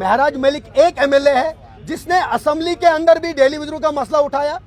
महराज मलिक एक एमएलए है जिसने असेंबली के अंदर भी डेली वेजरों का मसला उठाया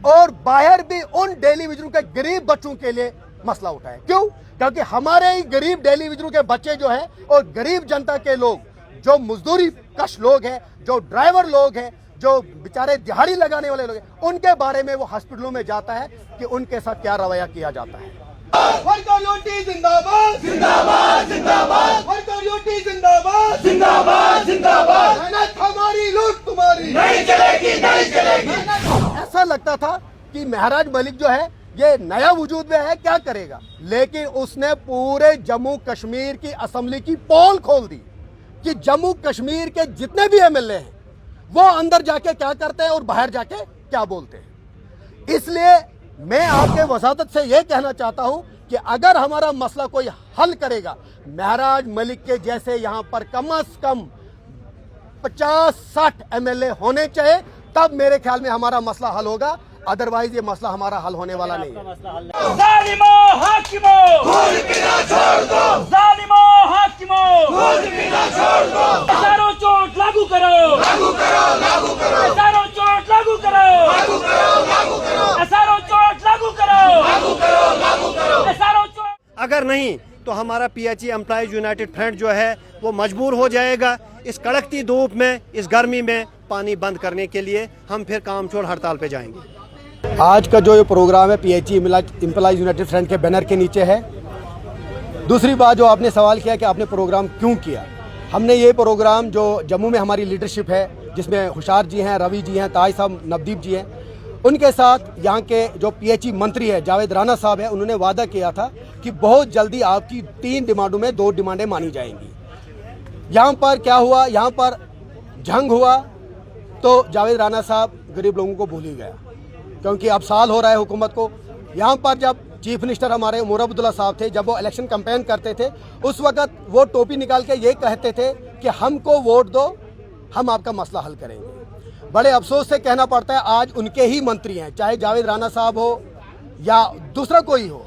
और बाहर भी उन डेली वेजरों के गरीब बच्चों के लिए मसला उठाया। क्यों? क्योंकि हमारे ही गरीब डेली वेजरों के बच्चे जो है और गरीब जनता के लोग, जो मजदूरी कश लोग हैं, जो ड्राइवर लोग हैं, जो बेचारे दिहाड़ी लगाने वाले लोग हैं, उनके बारे में वो हॉस्पिटलों में जाता है कि उनके साथ क्या रवैया किया जाता है। वर्कर यूटी जिंदाबाद जिंदाबाद जिंदाबाद, वर्कर यूटी जिंदाबाद जिंदाबाद जिंदाबाद, मेहनत हमारी लूट तुम्हारी नहीं चलेगी नहीं चलेगी। ऐसा लगता था कि महराज मलिक जो है ये नया वजूद में है, क्या करेगा, लेकिन उसने पूरे जम्मू कश्मीर की असेंबली की पोल खोल दी कि जम्मू कश्मीर के जितने भी एमएलए हैं वो अंदर जाके क्या करते हैं और बाहर जाके क्या बोलते हैं। इसलिए मैं आपके वसातत से यह कहना चाहता हूं कि अगर हमारा मसला कोई हल करेगा, महराज मलिक के जैसे यहां पर कम से कम 50-60 एमएलए होने चाहिए, तब मेरे ख्याल में हमारा मसला हल होगा। अदरवाइज ये मसला हमारा हल होने वाला नहीं है। जालिमो हाकिमो खून पीना छोड़ दो, जालिमो हाकिमो खून पीना छोड़ दो, हजारों चोट लागू करो लागू करो लागू करो, हजारों चोट लागू करो लागू करो लागू करो, हजारों चोट लागू करो लागू करो लागू करो। हजारों चोट अगर नहीं तो हमारा पीएचई एम्प्लॉयज यूनाइटेड फ्रंट जो है वो मजबूर हो जाएगा इस कड़कती धूप में, इस गर्मी में पानी बंद करने के लिए। हम फिर काम छोड़ हड़ताल पे जाएंगे। आज का जो ये प्रोग्राम है पीएचई एम्प्लॉयज यूनाइटेड फ्रंट के बैनर के नीचे है। दूसरी बात जो आपने सवाल किया कि आपने प्रोग्राम क्यों किया, हमने ये प्रोग्राम जो जम्मू में हमारी लीडरशिप है जिसमें हुशार जी हैं, रवि जी हैं, ताज साहब, नवदीप जी हैं, उनके साथ यहाँ के जो पीएचई मंत्री है जावेद राणा साहब है, उन्होंने वादा किया था कि बहुत जल्दी आपकी 3 डिमांडों में 2 डिमांडें मानी जाएंगी। यहाँ पर क्या हुआ, यहाँ पर जंग हुआ तो जावेद राणा साहब गरीब लोगों को भूल ही गया, क्योंकि अब साल हो रहा है हुकूमत को। यहाँ पर जब चीफ मिनिस्टर हमारे उमर अब्दुल्ला साहब थे, जब वो इलेक्शन कैंपेन करते थे, उस वक्त वो टोपी निकाल के ये कहते थे कि हमको वोट दो, हम आपका मसला हल करेंगे। बड़े अफसोस से कहना पड़ता है आज उनके ही मंत्री हैं, चाहे जावेद राणा साहब हो या दूसरा कोई हो,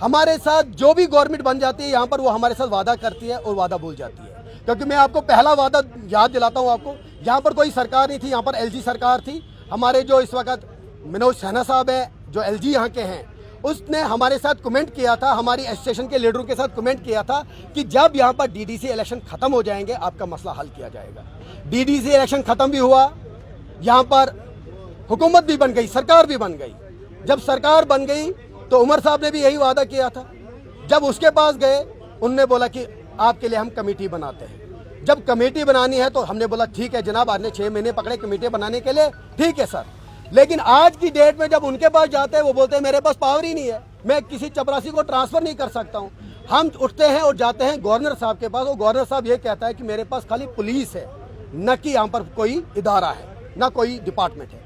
हमारे साथ जो भी गवर्नमेंट बन जाती है यहाँ पर वो हमारे साथ वादा करती है और वादा भूल जाती है। क्योंकि मैं आपको पहला वादा याद दिलाता हूँ आपको, यहाँ पर कोई सरकार नहीं थी, यहाँ पर एलजी सरकार थी। हमारे जो इस वक्त मनोज सिन्हा साहब है जो एलजी यहाँ के हैं, उसने हमारे साथ कमेंट किया था, हमारी एसोसिएशन के लीडरों के साथ कमेंट किया था कि जब यहाँ पर डीडीसी इलेक्शन खत्म हो जाएंगे आपका मसला हल किया जाएगा। डीडीसी इलेक्शन खत्म भी हुआ, यहाँ पर हुकूमत भी बन गई, सरकार भी बन गई। जब सरकार बन गई तो उमर साहब ने भी यही वादा किया था। जब उसके पास गए उनने बोला कि आपके लिए हम कमेटी बनाते हैं। जब कमेटी बनानी है तो हमने बोला ठीक है जनाब, आपने 6 महीने पकड़े कमेटी बनाने के लिए, ठीक है सर। लेकिन आज की डेट में जब उनके पास जाते हैं वो बोलते हैं मेरे पास पावर ही नहीं है, मैं किसी चपरासी को ट्रांसफर नहीं कर सकता हूं। हम उठते हैं और जाते हैं गवर्नर साहब के पास, और गवर्नर साहब ये कहता है कि मेरे पास खाली पुलिस है, न कि यहाँ पर कोई इदारा है, न कोई डिपार्टमेंट है।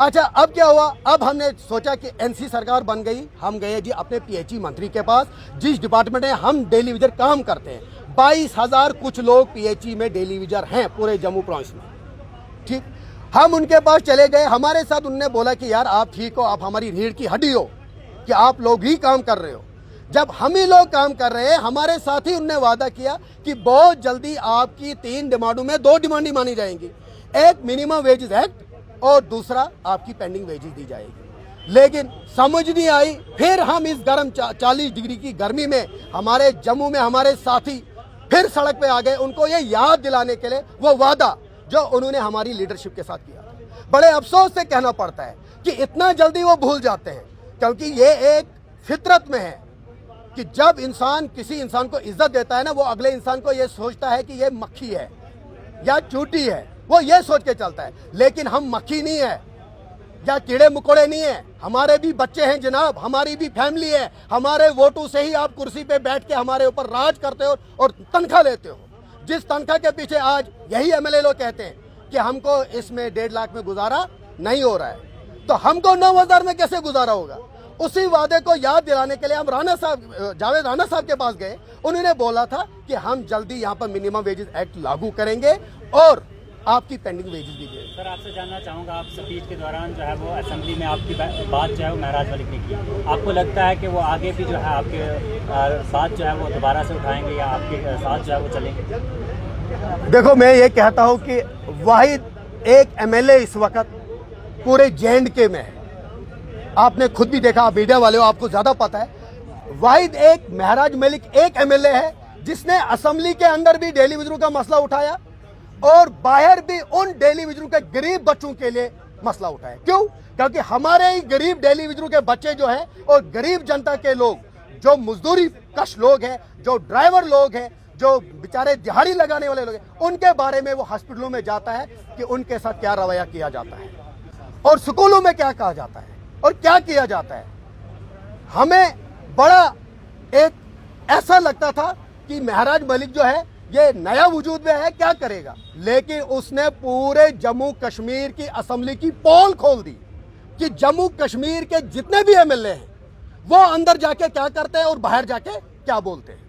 अच्छा, अब क्या हुआ, अब हमने सोचा कि एनसी सरकार बन गई, हम गए जी अपने पीएचई मंत्री के पास, जिस डिपार्टमेंट में हम डेली विजर काम करते हैं। 22,000 कुछ लोग पीएचई में डेली विजर हैं पूरे जम्मू प्रोविंस में। ठीक, हम उनके पास चले गए, हमारे साथ उन्होंने बोला कि यार आप ठीक हो, आप हमारी रीढ़ की हड्डी हो कि आप लोग ही काम कर रहे हो। जब हम ही लोग काम कर रहे हैं, हमारे साथ ही उन्होंने वादा किया कि बहुत जल्दी आपकी 3 डिमांडों में 2 डिमांड मानी जाएंगी, एक मिनिमम वेजेस एक्ट और दूसरा आपकी पेंडिंग वेजेस दी जाएगी। लेकिन समझ नहीं आई, फिर हम इस गर्म 40 डिग्री की गर्मी में हमारे जम्मू में हमारे साथी फिर सड़क पे आ गए, उनको ये याद दिलाने के लिए वो वादा जो उन्होंने हमारी लीडरशिप के साथ किया था। बड़े अफसोस से कहना पड़ता है कि इतना जल्दी वो भूल जाते हैं, क्योंकि ये एक फितरत में है कि जब इंसान किसी इंसान को इज्जत देता है ना, वो अगले इंसान को ये सोचता है कि ये मक्खी है या चूटी है, वो ये सोच के चलता है। लेकिन हम मक्खी नहीं है या कीड़े मकोड़े नहीं है, हमारे भी बच्चे हैं जनाब, हमारी भी फैमिली है। हमारे वोटों से ही आप कुर्सी पे बैठ के हमारे ऊपर राज करते हो और तनख्वाह लेते हो। जिस तनख्वाह के पीछे आज यही एमएलए लोग कहते हैं कि हमको इसमें 1.5 लाख में गुजारा नहीं हो रहा है, तो हमको 9,000 में कैसे गुजारा होगा। उसी वादे को याद दिलाने के लिए हम जावेद राणा साहब के पास गए। उन्होंने बोला था कि हम जल्दी यहाँ पर मिनिमम वेजेस एक्ट लागू करेंगे और आपकी पेंडिंग वेजेस भी देंगे। सर, आपसे जानना चाहूँगा, आप स्पीच के दौरान जो है वो असेंबली में आपकी बात जो है वो महराज मलिक ने की, आपको लगता है कि वो आगे भी जो है आपके साथ जो है वो दोबारा से उठाएंगे या आपके साथ जो है वो चलेंगे? देखो, मैं ये कहता हूँ कि वाहिद एक एमएलए इस वक्त पूरे जे.एंड.के में है। आपने खुद भी देखा, आप मीडिया वाले हो, आपको ज़्यादा पता है। वाहिद एक महराज मलिक एक एमएलए है जिसने असेंबली के अंदर भी डेली विजरू का मसला उठाया और बाहर भी उन डेली विजरू के गरीब बच्चों के लिए मसला उठाया। क्यों? क्योंकि हमारे ही गरीब डेली विजरू के बच्चे जो हैं और गरीब जनता के लोग, जो मजदूरी कश लोग हैं, जो ड्राइवर लोग हैं, जो बेचारे दिहाड़ी लगाने वाले लोग हैं, उनके बारे में वो हॉस्पिटलों में जाता है कि उनके साथ क्या रवैया किया जाता है और स्कूलों में क्या कहा जाता है और क्या किया जाता है। हमें बड़ा एक ऐसा लगता था कि महराज मलिक जो है ये नया वजूद में है, क्या करेगा, लेकिन उसने पूरे जम्मू कश्मीर की असेंबली की पोल खोल दी कि जम्मू कश्मीर के जितने भी एमएलए हैं वो अंदर जाके क्या करते हैं और बाहर जाके क्या बोलते हैं।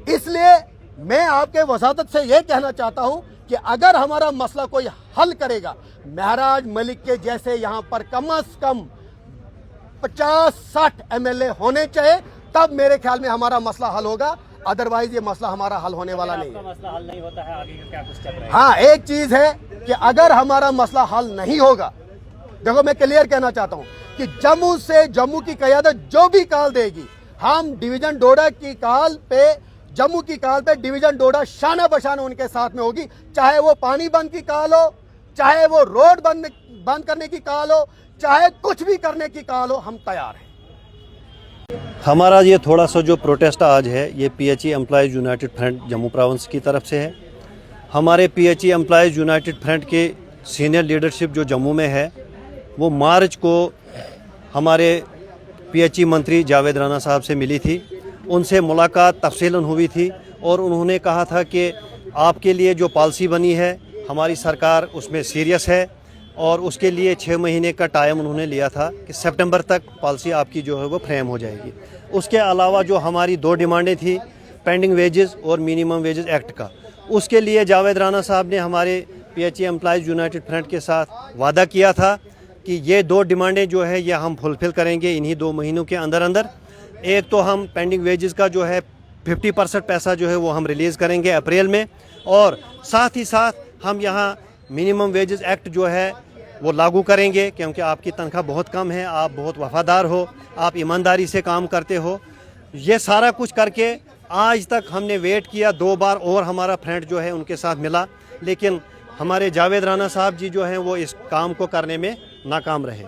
इसलिए मैं आपके वजादत से ये कहना चाहता हूं कि अगर हमारा मसला कोई हल करेगा, महराज मलिक के जैसे यहां पर कम से कम 50-60 एमएलए होने चाहिए, तब मेरे ख्याल में हमारा मसला हल होगा। अदरवाइज ये मसला हमारा हल होने वाला नहीं है। मसला हल नहीं होता है, आगे का क्या कुछ चल रहा है? हाँ, एक चीज है कि अगर हमारा मसला हल नहीं होगा, देखो मैं क्लियर कहना चाहता हूं कि जम्मू से जम्मू की क़यादत जो भी कॉल देगी, हम डिवीजन डोडा की कॉल पे, जम्मू की कॉल पे डिवीजन डोडा शाना बशाना उनके साथ में होगी। चाहे वो पानी बंद की कॉल हो, चाहे वो रोड बंद करने की कॉल हो, चाहे कुछ भी करने की कॉल हो, हम तैयार हैं। हमारा ये थोड़ा सा जो प्रोटेस्ट आज है, ये PHE employees United front Jammu province की तरफ से है। हमारे पीएचई एम्प्लॉयज़ यूनाइटेड फ्रंट के सीनियर लीडरशिप जो जम्मू में है, वो मार्च को हमारे पीएचई मंत्री जावेद राणा साहब से मिली थी। उनसे मुलाकात तफसीलन हुई थी और उन्होंने कहा था कि आपके लिए जो पॉलिसी बनी है, हमारी सरकार उसमें सीरियस है और उसके लिए 6 महीने का टाइम उन्होंने लिया था कि सितंबर तक पॉलिसी आपकी जो है वो फ्रेम हो जाएगी। उसके अलावा जो हमारी 2 डिमांडें थी, पेंडिंग वेजेस और मिनिमम वेजेस एक्ट का, उसके लिए जावेद राणा साहब ने हमारे पीएचई एम्प्लॉयज़ यूनाइटेड फ्रंट के साथ वादा किया था कि ये 2 डिमांडें जो है ये हम फुलफ़िल करेंगे इन्हीं 2 महीनों के अंदर अंदर। एक तो हम पेंडिंग वेजेस का जो है 50% पैसा जो है वो हम रिलीज़ करेंगे अप्रैल में, और साथ ही साथ हम यहाँ मिनिमम वेजेस एक्ट जो है वो लागू करेंगे, क्योंकि आपकी तनख्वाह बहुत कम है, आप बहुत वफादार हो, आप ईमानदारी से काम करते हो। ये सारा कुछ करके आज तक हमने वेट किया, 2 बार और हमारा फ्रेंड जो है उनके साथ मिला, लेकिन हमारे जावेद राणा साहब जी जो हैं वो इस काम को करने में नाकाम रहे।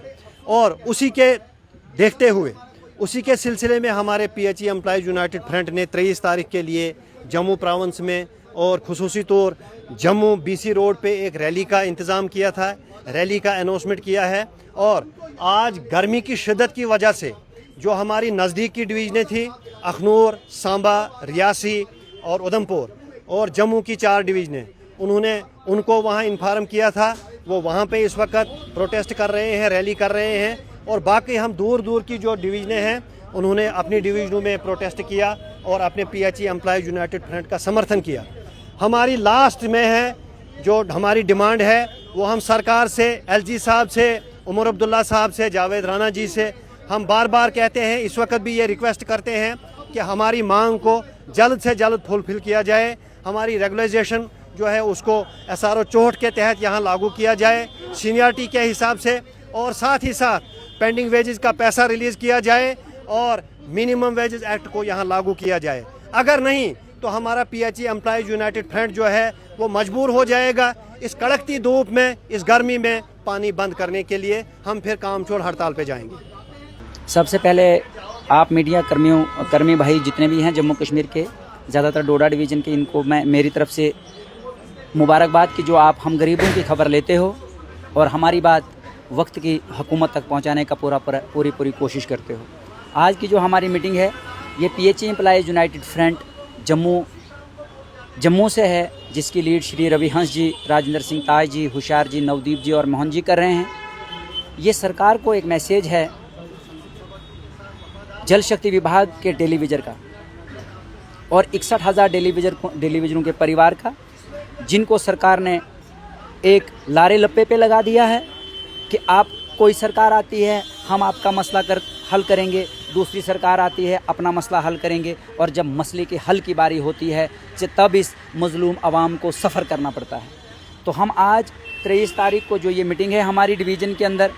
और उसी के देखते हुए, उसी के सिलसिले में हमारे पीएचई एम्प्लॉयज़ यूनाइटेड फ्रंट ने 23 तारीख के लिए जम्मू प्रोविंस में और खुसूसी तौर जम्मू बीसी रोड पे एक रैली का इंतज़ाम किया था, रैली का अनाउंसमेंट किया है। और आज गर्मी की शिद्दत की वजह से जो हमारी नज़दीक की डिवीज़नें थी, अखनूर, सांबा, रियासी और उधमपुर और जम्मू की 4 डिवीज़नें, उनको वहाँ इन्फॉर्म किया था, वो वहाँ पे इस वक्त प्रोटेस्ट कर रहे हैं, रैली कर रहे हैं। और बाकी हम दूर दूर की जो डिवीज़नें हैं उन्होंने अपनी डिवीज़नों में प्रोटेस्ट किया और अपने पीएचई एम्प्लॉयज़ यूनाइटेड फ्रंट का समर्थन किया। हमारी लास्ट में है जो हमारी डिमांड है, वो हम सरकार से, एलजी साहब से, उमर अब्दुल्ला साहब से, जावेद राणा जी से हम बार बार कहते हैं, इस वक्त भी ये रिक्वेस्ट करते हैं कि हमारी मांग को जल्द से जल्द फुलफिल किया जाए। हमारी रेगुलराइजेशन जो है उसको SRO 64 के तहत यहाँ लागू किया जाए सीनियरिटी के हिसाब से, और साथ ही साथ पेंडिंग वेजेस का पैसा रिलीज़ किया जाए और मिनिमम वेजेस एक्ट को यहाँ लागू किया जाए। अगर नहीं तो हमारा पीएचई एम्प्लॉयज़ यूनाइटेड फ्रंट जो है वो मजबूर हो जाएगा इस कड़कती धूप में, इस गर्मी में पानी बंद करने के लिए हम फिर काम छोड़ हड़ताल पे जाएंगे। सबसे पहले आप मीडिया कर्मी भाई जितने भी हैं जम्मू कश्मीर के, ज़्यादातर डोडा डिवीज़न के, इनको मैं मेरी तरफ से मुबारकबाद कि जो आप हम गरीबों की खबर लेते हो और हमारी बात वक्त की हुकूमत तक पहुंचाने का पूरी कोशिश करते हो। आज की जो हमारी मीटिंग है ये PHE employees United front Jammu से है, जिसकी लीड श्री रवि हंस जी, राजेंद्र सिंह ताज जी, हुशियार जी, नवदीप जी और मोहन जी कर रहे हैं। ये सरकार को एक मैसेज है जल शक्ति विभाग के टेलीविज़न का और 61,000 टेलीविज़नों के परिवार का, जिनको सरकार ने एक लारे लप्पे पे लगा दिया है कि आप कोई सरकार आती है हम आपका मसला हल करेंगे, दूसरी सरकार आती है, अपना मसला हल करेंगे, और जब मसले के हल की बारी होती है तब इस मजलूम आवाम को सफ़र करना पड़ता है। तो हम आज 23 तारीख को जो ये मीटिंग है हमारी डिवीज़न के अंदर,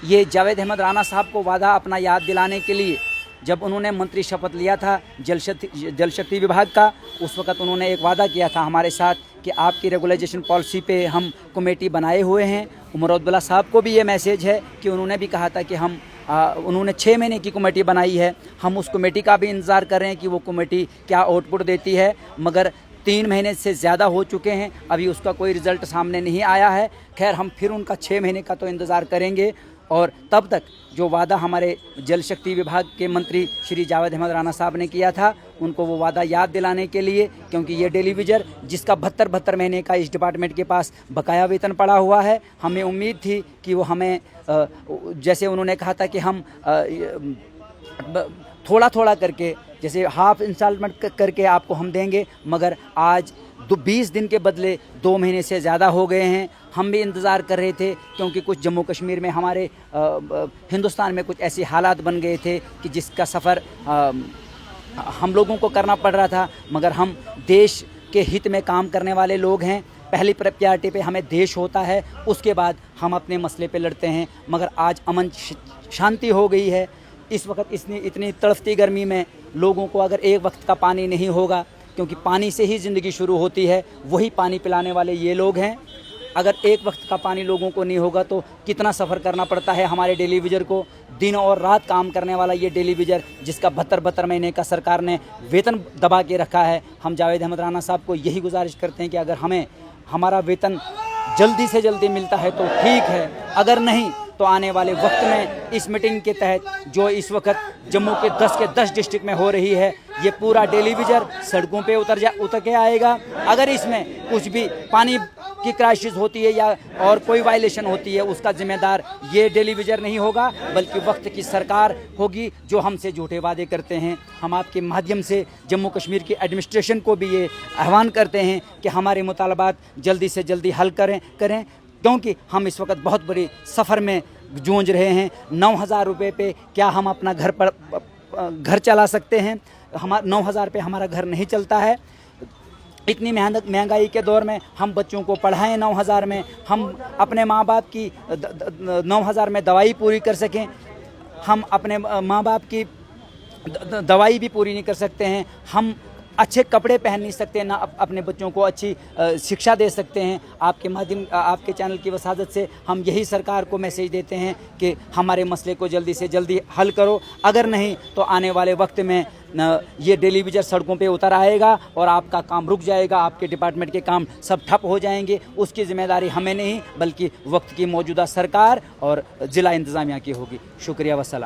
ये जावेद अहमद राना साहब को वादा अपना याद दिलाने के लिए, जब उन्होंने मंत्री शपथ लिया था जल शक्ति विभाग का, उस वक्त उन्होंने एक वादा किया था हमारे साथ कि आपकी रेगुलाइजेशन पॉलिसी पे हम कमेटी बनाए हुए हैं। उमर अब्दुल्ला साहब को भी ये मैसेज है कि उन्होंने भी कहा था कि हम उन्होंने 6 महीने की कमेटी बनाई है, हम उस कमेटी का भी इंतज़ार कर रहे हैं कि वो कमेटी क्या आउटपुट देती है, मगर 3 महीने से ज़्यादा हो चुके हैं, अभी उसका कोई रिज़ल्ट सामने नहीं आया है। खैर, हम फिर उनका 6 महीने का तो इंतज़ार करेंगे, और तब तक जो वादा हमारे जल शक्ति विभाग के मंत्री श्री जावेद अहमद राना साहब ने किया था, उनको वो वादा याद दिलाने के लिए, क्योंकि ये टेलीविज़न जिसका 72 महीने का इस डिपार्टमेंट के पास बकाया वेतन पड़ा हुआ है, हमें उम्मीद थी कि वो हमें जैसे उन्होंने कहा था कि हम थोड़ा थोड़ा करके, जैसे हाफ इंस्टॉलमेंट करके आपको हम देंगे, मगर आज 20 दिन के बदले 2 महीने से ज़्यादा हो गए हैं। हम भी इंतज़ार कर रहे थे, क्योंकि कुछ जम्मू कश्मीर में हमारे हिंदुस्तान में कुछ ऐसे हालात बन गए थे कि जिसका सफ़र हम लोगों को करना पड़ रहा था, मगर हम देश के हित में काम करने वाले लोग हैं। पहली प्रायोरिटी पे हमें देश होता है, उसके बाद हम अपने मसले पे लड़ते हैं। मगर आज अमन शांति हो गई है। इस वक्त इतनी तड़फती गर्मी में लोगों को अगर एक वक्त का पानी नहीं होगा, क्योंकि पानी से ही ज़िंदगी शुरू होती है, वही पानी पिलाने वाले ये लोग हैं। अगर एक वक्त का पानी लोगों को नहीं होगा तो कितना सफ़र करना पड़ता है हमारे टेलीविज़न को। दिन और रात काम करने वाला ये टेलीविज़न, जिसका 72 महीने का सरकार ने वेतन दबा के रखा है। हम जावेद अहमद राना साहब को यही गुजारिश करते हैं कि अगर हमें हमारा वेतन जल्दी से जल्दी मिलता है तो ठीक है, अगर नहीं तो आने वाले वक्त में इस मीटिंग के तहत जो इस वक्त जम्मू के 10 डिस्ट्रिक्ट में हो रही है, ये पूरा टेलीविज़न सड़कों पे उतर के आएगा। अगर इसमें कुछ भी पानी की क्राइसिस होती है या और कोई वायलेशन होती है, उसका जिम्मेदार ये टेलीविज़न नहीं होगा, बल्कि वक्त की सरकार होगी जो हमसे झूठे वादे करते हैं। हम आपके माध्यम से जम्मू कश्मीर की एडमिनिस्ट्रेशन को भी ये आह्वान करते हैं कि हमारे मुतालबात जल्दी से जल्दी हल करें, क्योंकि हम इस वक्त बहुत बड़ी सफ़र में जूझ रहे हैं। 9,000 रुपये पे क्या हम अपना घर चला सकते हैं? 9,000 पे हमारा घर नहीं चलता है। इतनी महंगाई के दौर में हम बच्चों को पढ़ाएं 9,000 में, हम अपने माँ बाप की 9,000 में दवाई पूरी कर सकें, हम अपने माँ बाप की दवाई भी पूरी नहीं कर सकते हैं, हम अच्छे कपड़े पहन नहीं सकते, ना अपने बच्चों को अच्छी शिक्षा दे सकते हैं। आपके चैनल की वसादत से हम यही सरकार को मैसेज देते हैं कि हमारे मसले को जल्दी से जल्दी हल करो, अगर नहीं तो आने वाले वक्त में ये टेलीविज़न सड़कों पे उतर आएगा और आपका काम रुक जाएगा, आपके डिपार्टमेंट के काम सब ठप हो जाएंगे। उसकी ज़िम्मेदारी हमें नहीं बल्कि वक्त की मौजूदा सरकार और ज़िला इंतज़ामिया की होगी। शुक्रिया, वस्सलाम।